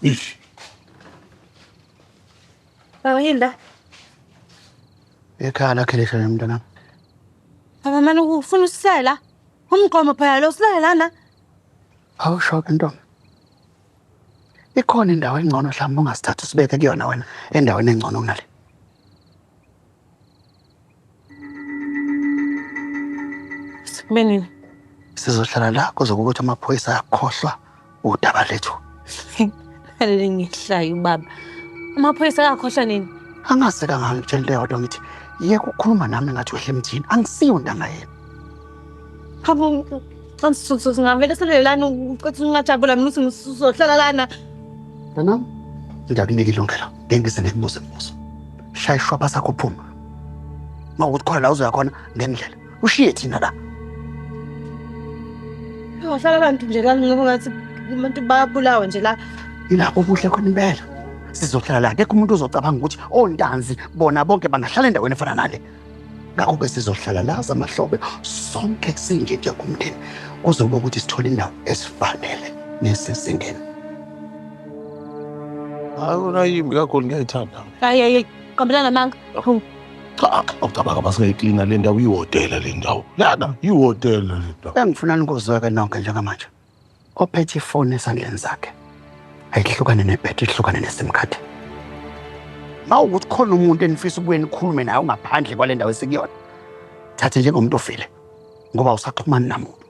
Ish. yini la? Ekhaya lakhe lihle mntanami. Baba manje ufuna usisela? Umgqomo phela lo silela lana. Awusho-ke ntombi. Ikhona indawo engcono mhlawumbe ungasithatha usibeke kuyona wena endaweni engcono kunale. Sibenini? Sizohlala la kuze ukuthi amaphoyisa ayakhohlwa udaba lethu. Fanele ngihlaye ubaba. Amaphoyisa akakhohlwa nini? Angase kangangitshela into yodwa ngithi yeke ukukhuluma nami ngathi wehle emthini. Angisiyo ntanga yena. Habo singavele silele lana uqithi ungajabula mina uthi ngizohlala lana. Mntanami, ngiyakunika ilungelo. Ngeke ngize ngikubuze imibuzo. Shaya ishwaba sakho uphuma. Mawukuthi khona la uzoya khona ngendlela. Ushiye thina la. Yohlala abantu nje la ngoba ngathi umuntu bayabulawa nje la. Ilapho ubuhle khona impela. Sizohlala la. Akekho umuntu uzocabanga ukuthi ontanzi bona bonke bangahlala endaweni efana nale. Ngakho-ke sizohlala la zamahlobe sonke sinje njengomndeni. Kuzoba ukuthi sithole indawo esifanele nesesingene. Akuna yimbi kakhulu ngiyayithanda. Hayi qambelana manga. Cha, awucabanga baseyiklina le ndawo ihhotela le ndawo. Lana ihhotela le ndawo. Engifuna nikuzweke nonke njengamanje. Ophethe ifoni esandleni sakhe. Ayihlukane nebhetri, ihlukane neSIM card. Mawukuthi khona umuntu enifisa ukubuye nikhulume naye ungaphandle kwale ndawo esikuyona. Thathe njengomuntu ofile ngoba usaxhumana namuntu.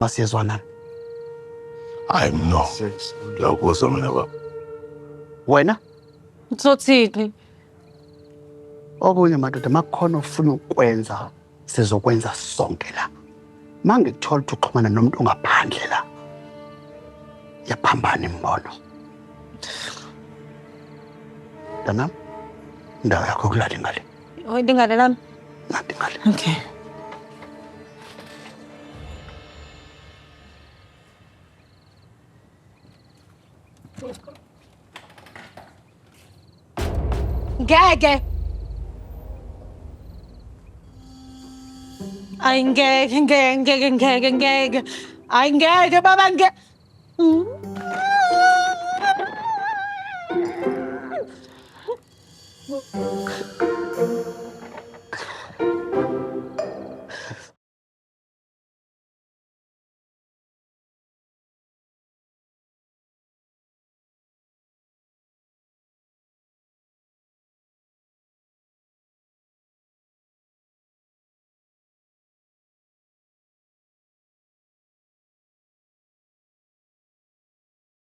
Masiyezwana. Hayi no. Ngiyakuzwa mina baba. Wena Uthothini? okunye madoda makukhona ufuna ukwenza sizokwenza sonke la. Mangikuthola ukuthi uxhumana nomuntu ongaphandle la. Yaphambana imbono. Dana, ndawo yakho kulala ngale. Hoy dingale lami. Ngathi ngale. Okay. Ngeke. Ay ngeke. Ay ngeke baba ngeke.